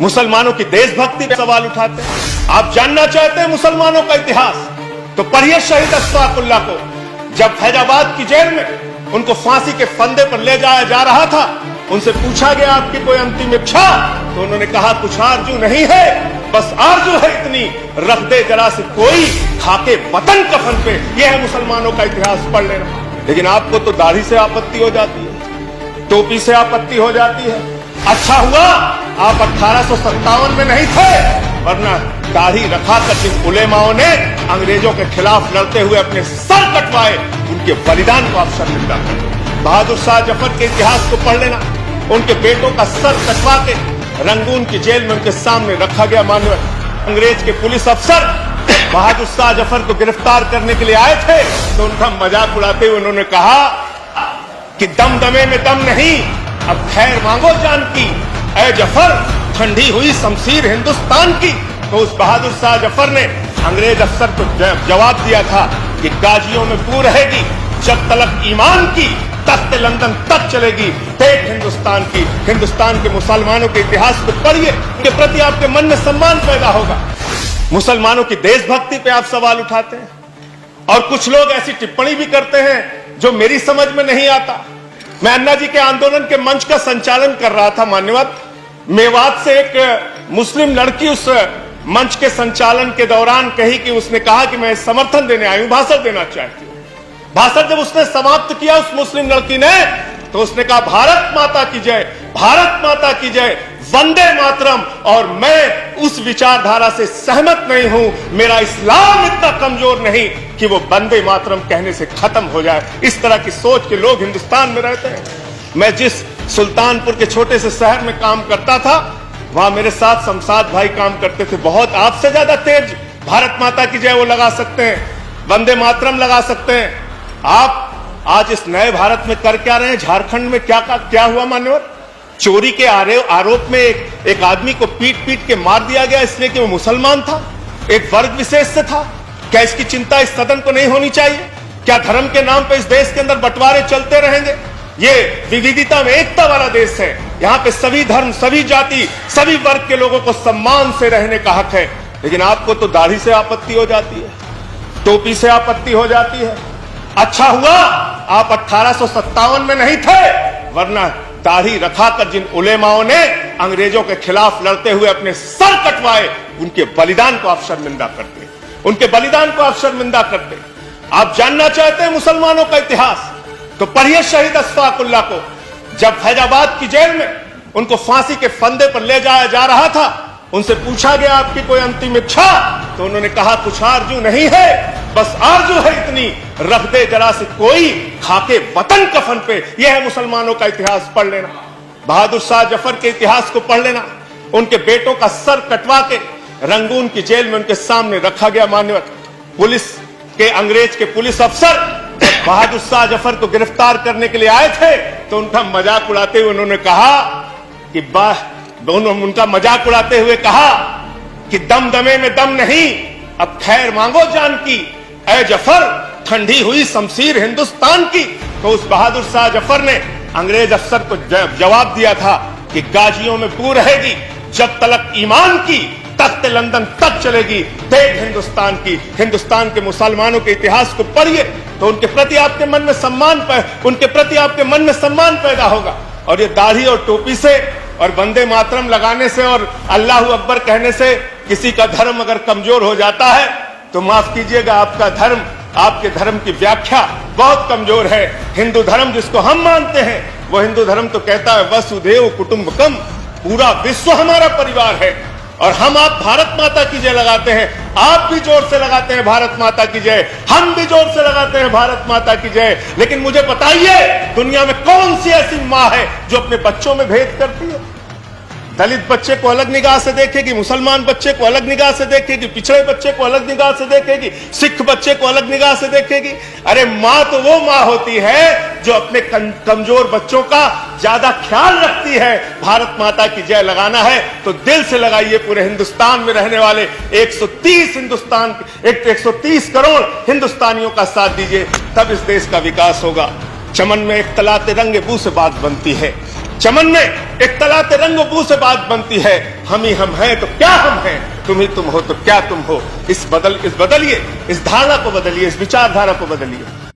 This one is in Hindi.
मुसलमानों की देशभक्ति पे सवाल उठाते हैं। आप जानना चाहते हैं मुसलमानों का इतिहास, तो पढ़िए शहीद अशफाकुल्लाह को। जब फैजाबाद की जेल में उनको फांसी के फंदे पर ले जाया जा रहा था, उनसे पूछा गया आपकी कोई अंतिम इच्छा, तो उन्होंने कहा कुछ आरजू नहीं है, बस आरजू है इतनी, रख दे जरा से कोई खाके वतन कफन पे। यह है मुसलमानों का इतिहास पढ़ लेना। लेकिन आपको तो दाढ़ी से आपत्ति हो जाती है, टोपी से आपत्ति हो जाती है। अच्छा हुआ आप 1857 में नहीं थे, वरना दाढ़ी रखा कर जिन उलेमाओं ने अंग्रेजों के खिलाफ लड़ते हुए अपने सर कटवाए, उनके बलिदान को आप शर्मिंदा कर। बहादुर शाह जफर के इतिहास को पढ़ लेना। उनके बेटों का सर कटवा के रंगून की जेल में उनके सामने रखा गया। मानव अंग्रेज के पुलिस अफसर बहादुर शाह जफर को गिरफ्तार करने के लिए आए थे, तो उनका मजाक उड़ाते हुए उन्होंने कहा कि दमदमे में दम नहीं, अब खैर मांगो जान की, ऐ जफर ठंडी हुई शमशीर हिंदुस्तान की। तो उस बहादुर शाह जफर ने अंग्रेज अफसर को जवाब दिया था कि गाजियों में पू रहेगी, जब तलक ईमान की, तख्त लंदन तक चलेगी, देख हिंदुस्तान की। हिंदुस्तान के मुसलमानों के इतिहास को पढ़िए, उनके प्रति आपके मन में सम्मान पैदा होगा। मुसलमानों की देशभक्ति पे आप सवाल उठाते हैं, और कुछ लोग ऐसी टिप्पणी भी करते हैं जो मेरी समझ में नहीं आता। मैं अन्ना जी के आंदोलन के मंच का संचालन कर रहा था मान्यवर। मेवात से एक मुस्लिम लड़की उस मंच के संचालन के दौरान कही कि उसने कहा कि मैं समर्थन देने आई हूं, भाषण देना चाहती हूं। भाषण जब उसने समाप्त किया उस मुस्लिम लड़की ने, तो उसने कहा भारत माता की जय, भारत माता की जय, वंदे मातरम। और मैं उस विचारधारा से सहमत नहीं हूं। मेरा इस्लाम इतना कमजोर नहीं कि वो वंदे मातरम कहने से खत्म हो जाए। इस तरह की सोच के लोग हिंदुस्तान में रहते हैं। मैं जिस सुल्तानपुर के छोटे से शहर में काम करता था, वहां मेरे साथ शमशाद भाई काम करते थे। बहुत आपसे ज्यादा तेज भारत माता की जय वो लगा सकते हैं, वंदे मातरम लगा सकते हैं। आप आज इस नए भारत में कर क्या रहे हैं? झारखंड में क्या हुआ मान्यवर? चोरी के आरोप में एक आदमी को पीट पीट के मार दिया गया, इसलिए कि वो मुसलमान था, एक वर्ग विशेष से था। क्या इसकी चिंता इस सदन को नहीं होनी चाहिए? क्या धर्म के नाम पे इस देश के अंदर बंटवारे चलते रहेंगे? ये विविधता में एकता वाला देश है। यहाँ पे सभी धर्म, सभी जाति, सभी वर्ग के लोगों को सम्मान से रहने का हक है। लेकिन आपको तो दाढ़ी से आपत्ति हो जाती है, टोपी से आपत्ति हो जाती है। अच्छा हुआ आप 1857 में नहीं थे, वरना दाढ़ी रखाकर जिन उलेमाओं ने अंग्रेजों के खिलाफ लड़ते हुए अपने सर कटवाए, उनके बलिदान को आप शर्मिंदा करते, उनके बलिदान को आप शर्मिंदा करते। आप जानना चाहते हैं मुसलमानों का इतिहास, तो पढ़िए शहीद अशफाकुल्लाह को। जब फैजाबाद की जेल में उनको फांसी के फंदे पर ले जाया जा रहा था, उनसे पूछा गया आपकी कोई अंतिम इच्छा, तो उन्होंने कहा कुछ आरजू नहीं है, बस आरजू है इतनी, रख दे जरा से कोई खाके वतन कफन पे। यह है मुसलमानों का इतिहास पढ़ लेना। बहादुर शाह जफर के इतिहास को पढ़ लेना। उनके बेटों का सर कटवा के रंगून की जेल में उनके सामने रखा गया। मान्यवर पुलिस के, अंग्रेज के पुलिस अफसर बहादुर शाह जफर को गिरफ्तार करने के लिए आए थे, तो उनका मजाक उड़ाते हुए उन्होंने कहा कि उनका मजाक उड़ाते हुए कहा कि दमदमे में दम नहीं, अब खैर मांगो जान की, ऐ जफर ठंडी हुई शमशीर हिंदुस्तान की। तो उस बहादुर शाह जफर ने अंग्रेज अफसर को जवाब दिया था कि गाजियों में पू रहेगी, जब तलक ईमान की, तख्त लंदन तक चलेगी, देख हिंदुस्तान की। हिंदुस्तान के मुसलमानों के इतिहास को पढ़िए, तो उनके प्रति आपके मन में सम्मान पैदा होगा। और ये दाढ़ी और टोपी से और वंदे मातरम लगाने से और अल्लाह अकबर कहने से किसी का धर्म अगर कमजोर हो जाता है, तो माफ कीजिएगा, आपका धर्म, आपके धर्म की व्याख्या बहुत कमजोर है। हिंदू धर्म जिसको हम मानते हैं, वो हिंदू धर्म तो कहता है वसुधैव कुटुंबकम, पूरा विश्व हमारा परिवार है। और हम आप भारत माता की जय लगाते हैं, आप भी जोर से लगाते हैं भारत माता की जय, हम भी जोर से लगाते हैं भारत माता की जय। लेकिन मुझे बताइए, दुनिया में कौन सी ऐसी माँ है जो अपने बच्चों में भेद करती है? दलित बच्चे को अलग निगाह से देखेगी, मुसलमान बच्चे को अलग निगाह से देखेगी, पिछड़े बच्चे को अलग निगाह से देखेगी, सिख बच्चे को अलग निगाह से देखेगी। अरे माँ तो वो माँ होती है जो अपने कमजोर बच्चों का ज्यादा ख्याल रखती है। भारत माता की जय लगाना है तो दिल से लगाइए। पूरे हिंदुस्तान में रहने वाले 130 करोड़ हिंदुस्तानियों का साथ दीजिए, तब इस देश का विकास होगा। चमन में एक तलाते रंगे बू से बात बनती है, चमन में एक तलाते रंग बू से बात बनती है, हम ही हम हैं तो क्या हम हैं, तुम ही तुम हो तो क्या तुम हो। इस बदलिए, इस धारणा को बदलिए, इस विचारधारा को बदलिए।